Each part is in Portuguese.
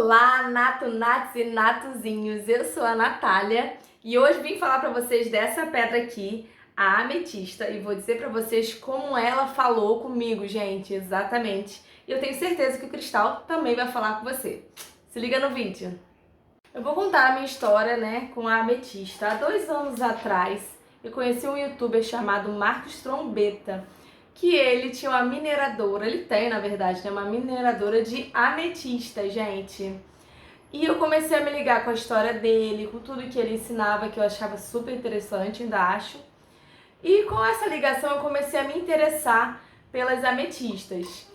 Olá, natos e natozinhos, eu sou a Natália e hoje vim falar pra vocês dessa pedra aqui, a ametista, e vou dizer pra vocês como ela falou comigo, gente, exatamente. E eu tenho certeza que o cristal também vai falar com você. Se liga no vídeo. Eu vou contar a minha história, né, com a ametista. Há 2 anos atrás, eu conheci um youtuber chamado Marcos Trombeta, que ele tinha uma mineradora, ele tem na verdade, né, uma mineradora de ametista, gente. E eu comecei a me ligar com a história dele, com tudo que ele ensinava, que eu achava super interessante, ainda acho. E com essa ligação eu comecei a me interessar pelas ametistas.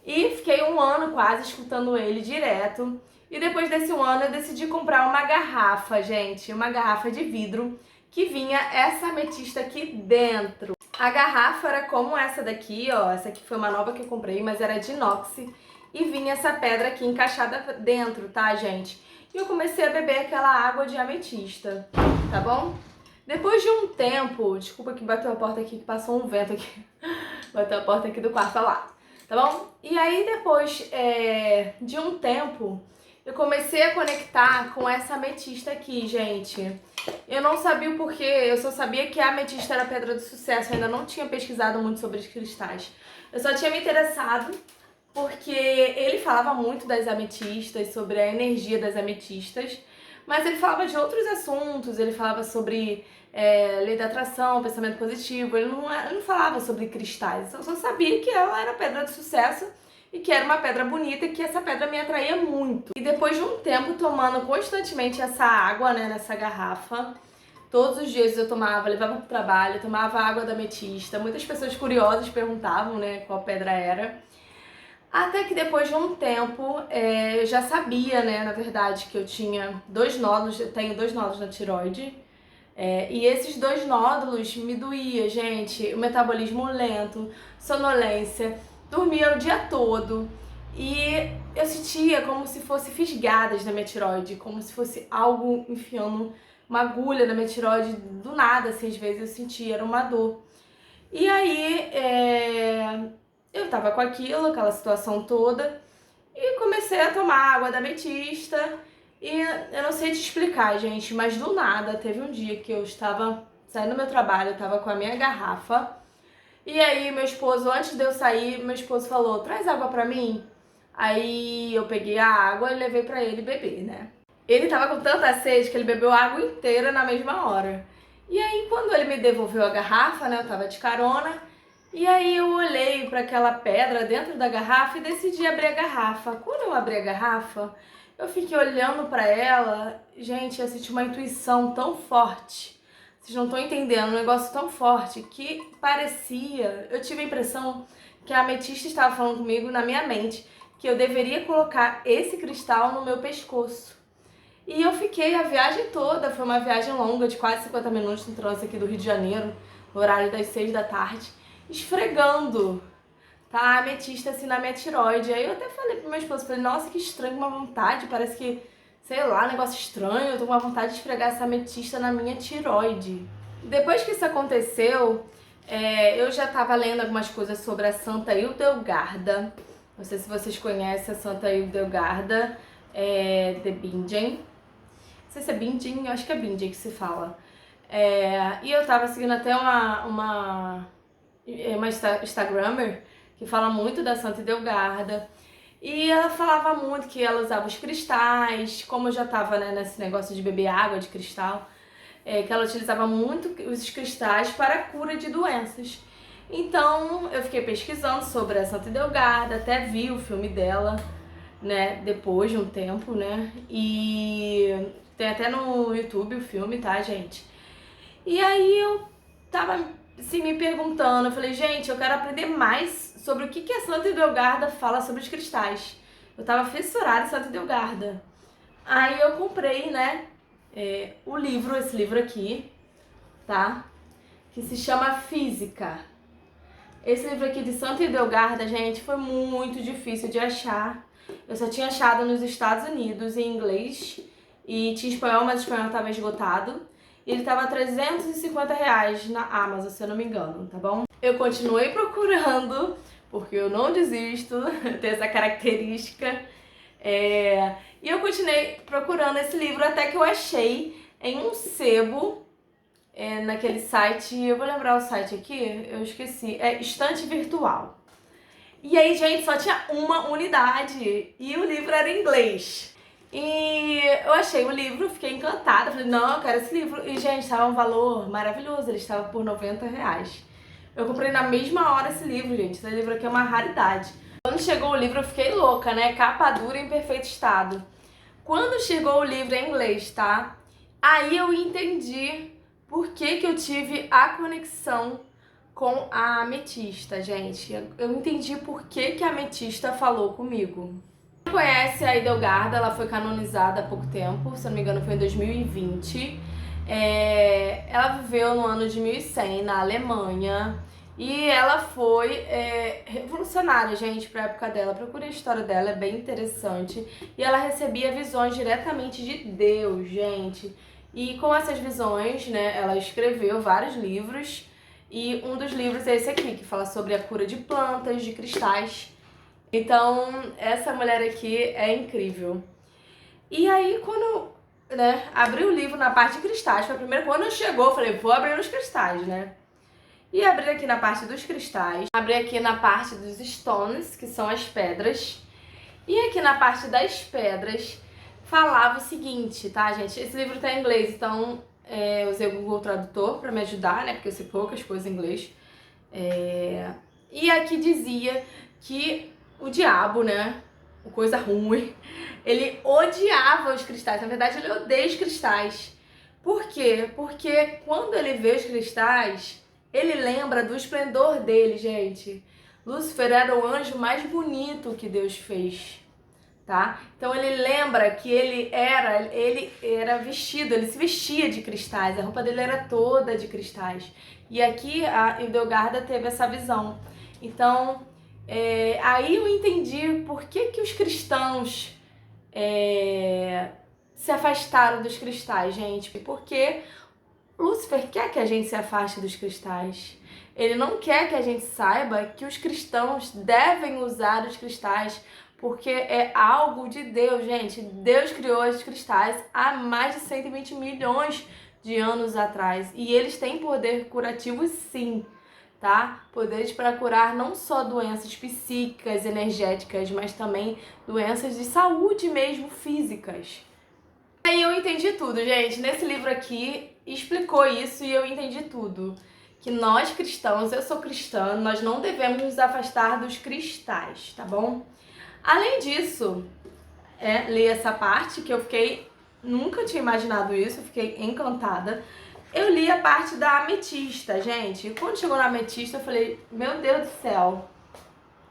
E fiquei 1 ano quase escutando ele direto. E depois desse 1 ano eu decidi comprar uma garrafa, gente, uma garrafa de vidro que vinha essa ametista aqui dentro. A garrafa era como essa daqui, ó, essa aqui foi uma nova que eu comprei, mas era de inox e vinha essa pedra aqui encaixada dentro, tá, gente? E eu comecei a beber aquela água de ametista, tá bom? Depois de um tempo, desculpa que bateu a porta aqui, que passou um vento aqui, bateu a porta aqui do quarto, olha lá, tá bom? E aí depois de um tempo, eu comecei a conectar com essa ametista aqui, gente. Eu não sabia o porquê, eu só sabia que a ametista era a pedra do sucesso, eu ainda não tinha pesquisado muito sobre os cristais. Eu só tinha me interessado porque ele falava muito das ametistas, sobre a energia das ametistas, mas ele falava de outros assuntos, ele falava sobre lei da atração, pensamento positivo, ele não falava sobre cristais. Eu só sabia que ela era a pedra do sucesso e que era uma pedra bonita e que essa pedra me atraía muito. E depois de um tempo tomando constantemente essa água, né, nessa garrafa, todos os dias eu tomava, levava pro trabalho, tomava água da ametista. Muitas pessoas curiosas perguntavam, né, qual pedra era. Até que depois de um tempo, eu já sabia, né, na verdade, que eu tinha 2 nódulos, eu tenho 2 nódulos na tireoide. E esses 2 nódulos me doía, gente, o metabolismo lento, sonolência, dormia o dia todo e eu sentia como se fosse fisgadas na minha tireoide, como se fosse algo enfiando uma agulha na minha tireoide do nada, assim, às vezes eu sentia, era uma dor. E aí eu tava com aquilo, aquela situação toda, e comecei a tomar água da ametista. E eu não sei te explicar, gente, mas do nada teve um dia que eu estava saindo do meu trabalho, eu tava com a minha garrafa. E aí meu esposo, antes de eu sair, meu esposo falou, traz água pra mim. Aí eu peguei a água e levei pra ele beber, né? Ele tava com tanta sede que ele bebeu a água inteira na mesma hora. E aí quando ele me devolveu a garrafa, né, eu tava de carona, e aí eu olhei pra aquela pedra dentro da garrafa e decidi abrir a garrafa. Quando eu abri a garrafa, eu fiquei olhando pra ela, gente, eu senti uma intuição tão forte. Vocês não estão entendendo, um negócio tão forte que parecia, eu tive a impressão que a ametista estava falando comigo na minha mente, que eu deveria colocar esse cristal no meu pescoço. E eu fiquei a viagem toda, foi uma viagem longa de quase 50 minutos no trânsito aqui do Rio de Janeiro, no horário das 6 da tarde, esfregando, tá, a ametista assim na minha tireoide. Aí eu até falei pro meu esposo, falei, nossa, que estranho, uma vontade, parece que, sei lá, negócio estranho, eu tô com uma vontade de esfregar essa ametista na minha tireoide. Depois que isso aconteceu, eu já tava lendo algumas coisas sobre a Santa Hildegarda. Não sei se vocês conhecem a Santa Hildegarda de Bingen. Não sei se é Bingen, eu acho que é Bingen que se fala. E eu tava seguindo até uma Instagrammer que fala muito da Santa Hildegarda. E ela falava muito que ela usava os cristais, como eu já tava, né, nesse negócio de beber água de cristal, que ela utilizava muito os cristais para a cura de doenças. Então eu fiquei pesquisando sobre a Santa Hildegarda, até vi o filme dela, né, depois de um tempo, né, e tem até no YouTube o filme, tá, gente? E aí eu tava assim me perguntando, eu falei, gente, eu quero aprender mais sobre o que a Santa Hildegarda fala sobre os cristais. Eu tava fissurada em Santa Hildegarda. Aí eu comprei, né, o livro, esse livro aqui, tá? Que se chama Física. Esse livro aqui de Santa Hildegarda, gente, foi muito difícil de achar. Eu só tinha achado nos Estados Unidos em inglês e tinha espanhol, mas o espanhol tava esgotado. E ele tava R$350 na Amazon, se eu não me engano, tá bom? Eu continuei procurando, porque eu não desisto, eu tenho essa característica. E eu continuei procurando esse livro até que eu achei em um sebo, naquele site, eu vou lembrar o site aqui, eu esqueci, é Estante Virtual. E aí, gente, só tinha uma unidade e o livro era em inglês. E eu achei o livro, fiquei encantada, falei, não, eu quero esse livro. E, gente, estava um valor maravilhoso, ele estava por R$ 90. Eu comprei na mesma hora esse livro, gente, esse livro aqui é uma raridade. Quando chegou o livro eu fiquei louca, né, capa dura em perfeito estado. Quando chegou o livro em inglês, tá? Aí eu entendi por que eu tive a conexão com a ametista, gente. Eu entendi por que a ametista falou comigo. Quem conhece a Edelgarda, ela foi canonizada há pouco tempo, se eu não me engano foi em 2020. Ela viveu no ano de 1100 na Alemanha e ela foi revolucionária, gente, pra época dela. Procure a história dela, é bem interessante. E ela recebia visões diretamente de Deus, gente. E com essas visões, né, ela escreveu vários livros. E um dos livros é esse aqui, que fala sobre a cura de plantas, de cristais. Então, essa mulher aqui é incrível. E aí, quando abri o livro na parte de cristais, foi a primeira, quando chegou, eu falei, vou abrir os cristais, né? E abri aqui na parte dos cristais, abri aqui na parte dos stones, que são as pedras. E aqui na parte das pedras, falava o seguinte, tá, gente? Esse livro tá em inglês, então eu usei o Google Tradutor pra me ajudar, né? Porque eu sei poucas coisas em inglês. E aqui dizia que o diabo, né? Coisa ruim, ele odiava os cristais. Na verdade, ele odeia os cristais. Por quê? Porque quando ele vê os cristais, ele lembra do esplendor dele, gente. Lúcifer era o anjo mais bonito que Deus fez, tá? Então ele lembra que ele era vestido, ele se vestia de cristais, a roupa dele era toda de cristais. E aqui a Edelgarda teve essa visão. Então, aí eu entendi por que os cristãos se afastaram dos cristais, gente. Porque Lúcifer quer que a gente se afaste dos cristais. Ele não quer que a gente saiba que os cristãos devem usar os cristais, porque é algo de Deus, gente. Deus criou os cristais há mais de 120 milhões de anos atrás. E eles têm poder curativo, sim, tá? Poderes para curar não só doenças psíquicas, energéticas, mas também doenças de saúde mesmo, físicas. Aí eu entendi tudo, gente. Nesse livro aqui explicou isso e eu entendi tudo. Que nós cristãos, eu sou cristã, nós não devemos nos afastar dos cristais, tá bom? Além disso, li essa parte que eu nunca tinha imaginado isso, eu fiquei encantada. Eu li a parte da ametista, gente. E quando chegou na ametista, eu falei, meu Deus do céu,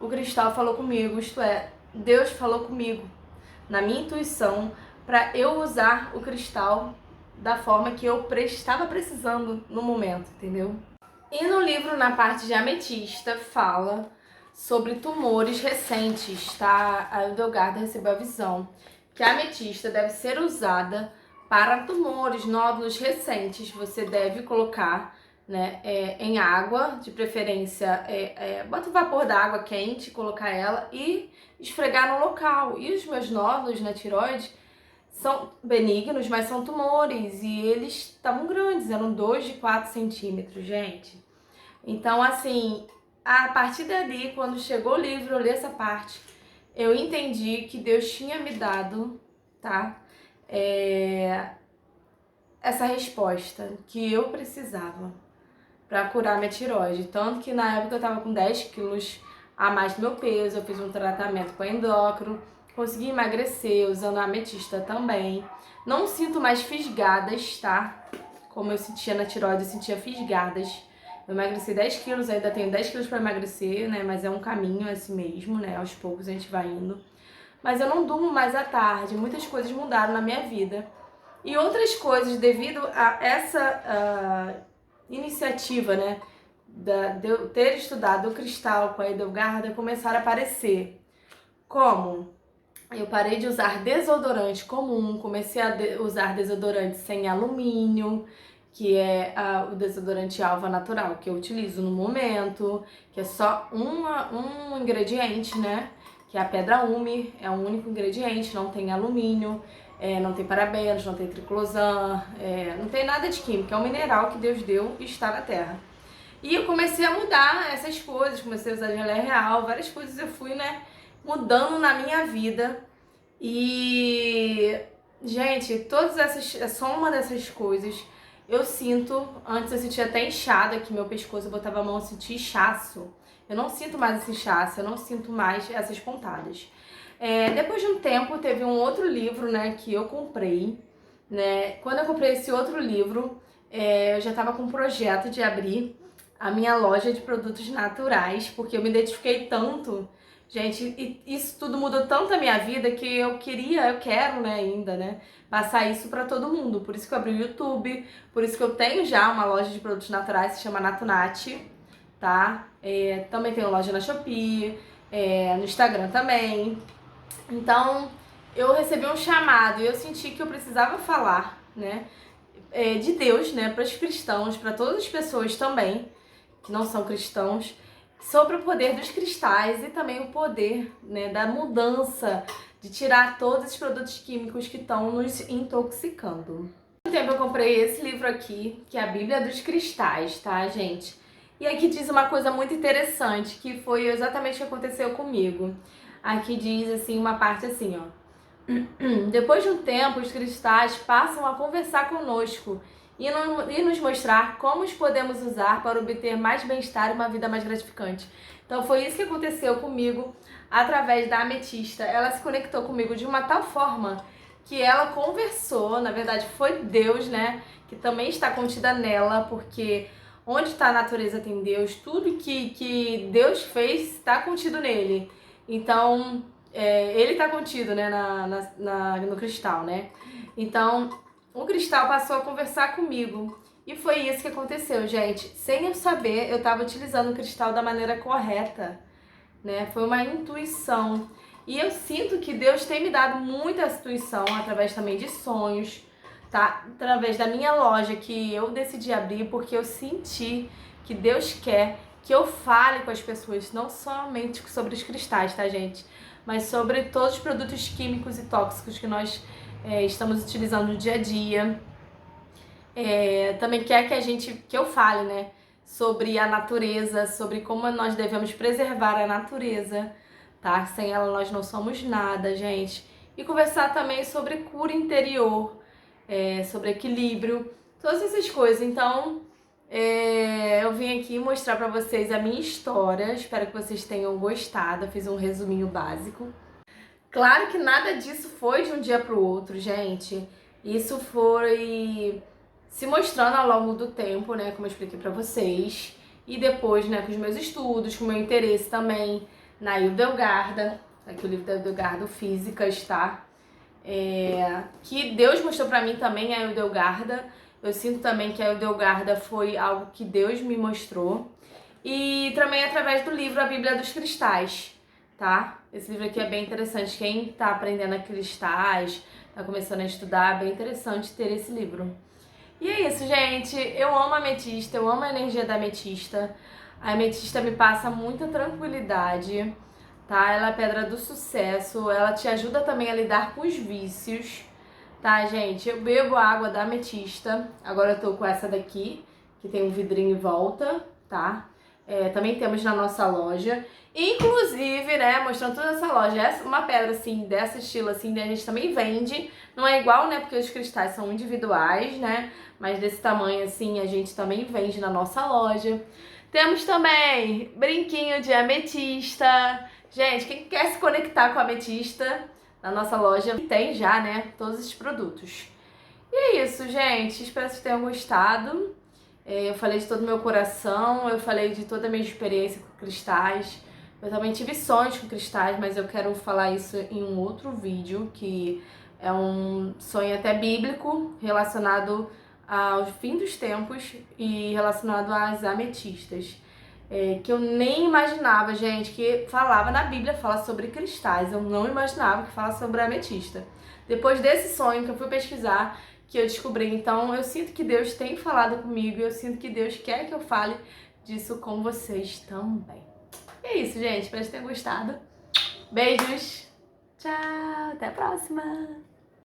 o cristal falou comigo, isto é, Deus falou comigo, na minha intuição, para eu usar o cristal da forma que eu estava precisando no momento, entendeu? E no livro, na parte de ametista, fala sobre tumores recentes, tá? A Edelgarda recebeu a visão que a ametista deve ser usada para tumores, nódulos recentes. Você deve colocar, né, em água, de preferência, bota o vapor da água quente, colocar ela e esfregar no local. E os meus nódulos na tireoide são benignos, mas são tumores e eles estavam grandes, eram 2 de 4 centímetros, gente. Então, assim, a partir dali, quando chegou o livro, eu li essa parte, eu entendi que Deus tinha me dado, tá? Essa resposta que eu precisava para curar minha tireoide. Tanto que na época eu tava com 10 quilos a mais do meu peso, eu fiz um tratamento com endócrino, consegui emagrecer usando a ametista também. Não sinto mais fisgadas, tá? Como eu sentia na tireoide, eu sentia fisgadas. Eu emagreci 10 quilos, ainda tenho 10 quilos para emagrecer, né? Mas é um caminho assim mesmo, né? Aos poucos a gente vai indo. Mas eu não durmo mais à tarde, muitas coisas mudaram na minha vida. E outras coisas, devido a essa iniciativa, né? De eu ter estudado o cristal com a Edelgarda, começaram a aparecer. Como? Eu parei de usar desodorante comum, comecei a usar desodorante sem alumínio, que é o desodorante Alva Natural, que eu utilizo no momento, que é só um ingrediente, né? que é a pedra úmide, é um único ingrediente, não tem alumínio, não tem parabenos, não tem triclosan, não tem nada de química, é um mineral que Deus deu e está na terra. E eu comecei a mudar essas coisas, comecei a usar geleia real, várias coisas eu fui, né, mudando na minha vida. E, gente, todas essas, é só uma dessas coisas. Eu sinto, antes eu sentia até inchada aqui, meu pescoço, eu botava a mão e sentia inchaço. Eu não sinto mais esse inchaço, eu não sinto mais essas pontadas. Depois de um tempo, teve um outro livro, né, que eu comprei, né. Quando eu comprei esse outro livro, eu já tava com um projeto de abrir a minha loja de produtos naturais, porque eu me identifiquei tanto, gente, e isso tudo mudou tanto a minha vida que eu quero, né, ainda, né, passar isso pra todo mundo. Por isso que eu abri o YouTube, por isso que eu tenho já uma loja de produtos naturais, se chama Natunat, tá? Também tenho loja na Shopee, no Instagram também. Então, eu recebi um chamado e eu senti que eu precisava falar, né, de Deus, né, para os cristãos, para todas as pessoas também, que não são cristãos, sobre o poder dos cristais e também o poder, né, da mudança, de tirar todos esses produtos químicos que estão nos intoxicando. Há um tempo eu comprei esse livro aqui, que é a Bíblia dos Cristais, tá, gente? E aqui diz uma coisa muito interessante, que foi exatamente o que aconteceu comigo. Aqui diz, assim, uma parte assim, ó. Depois de um tempo, os cristais passam a conversar conosco e nos mostrar como os podemos usar para obter mais bem-estar e uma vida mais gratificante. Então foi isso que aconteceu comigo através da ametista. Ela se conectou comigo de uma tal forma que ela conversou, na verdade foi Deus, né, que também está contida nela, porque onde está a natureza tem Deus, tudo que Deus fez está contido nele. Então, ele está contido, né, no cristal, né? Então, o cristal passou a conversar comigo. E foi isso que aconteceu, gente. Sem eu saber, eu estava utilizando o cristal da maneira correta, né? Foi uma intuição. E eu sinto que Deus tem me dado muita intuição através também de sonhos, tá? Através da minha loja que eu decidi abrir porque eu senti que Deus quer que eu fale com as pessoas, não somente sobre os cristais, tá, gente? Mas sobre todos os produtos químicos e tóxicos que nós estamos utilizando no dia a dia. Também quer que eu fale, né, sobre a natureza, sobre como nós devemos preservar a natureza, tá? Sem ela nós não somos nada, gente. E conversar também sobre cura interior, sobre equilíbrio, todas essas coisas. Então, eu vim aqui mostrar pra vocês a minha história. Espero que vocês tenham gostado. Eu fiz um resuminho básico. Claro que nada disso foi de um dia pro outro, gente. Isso foi se mostrando ao longo do tempo, né, como eu expliquei pra vocês. E depois, né, com os meus estudos, com o meu interesse também na Hildegarda. Aqui o livro da Hildegarda, Físicas, tá? Que Deus mostrou pra mim também a Hildegarda. Eu sinto também que a Hildegarda foi algo que Deus me mostrou. E também através do livro A Bíblia dos Cristais, tá? Esse livro aqui é bem interessante. Quem tá aprendendo a cristais, tá começando a estudar, é bem interessante ter esse livro. E é isso, gente. Eu amo a ametista, eu amo a energia da ametista. A ametista me passa muita tranquilidade, tá? Ela é a pedra do sucesso, ela te ajuda também a lidar com os vícios, tá, gente? Eu bebo a água da ametista, agora eu tô com essa daqui, que tem um vidrinho em volta, tá? Também temos na nossa loja. Inclusive, né, mostrando toda essa loja, uma pedra assim, dessa estilo assim, a gente também vende. Não é igual, né, porque os cristais são individuais, né, mas desse tamanho assim, a gente também vende na nossa loja. Temos também brinquinho de ametista. Gente, quem quer se conectar com a ametista, na nossa loja tem já, né, todos esses produtos. E é isso, gente. Espero que vocês tenham gostado. Eu falei de todo o meu coração, eu falei de toda a minha experiência com cristais. Eu também tive sonhos com cristais, mas eu quero falar isso em um outro vídeo, que é um sonho até bíblico, relacionado ao fim dos tempos e relacionado às ametistas. Que eu nem imaginava, gente, que falava na Bíblia, fala sobre cristais. Eu não imaginava que fala sobre ametista. Depois desse sonho que eu fui pesquisar, que eu descobri, então eu sinto que Deus tem falado comigo e eu sinto que Deus quer que eu fale disso com vocês também. É isso, gente. Espero que tenham gostado. Beijos. Tchau. Até a próxima.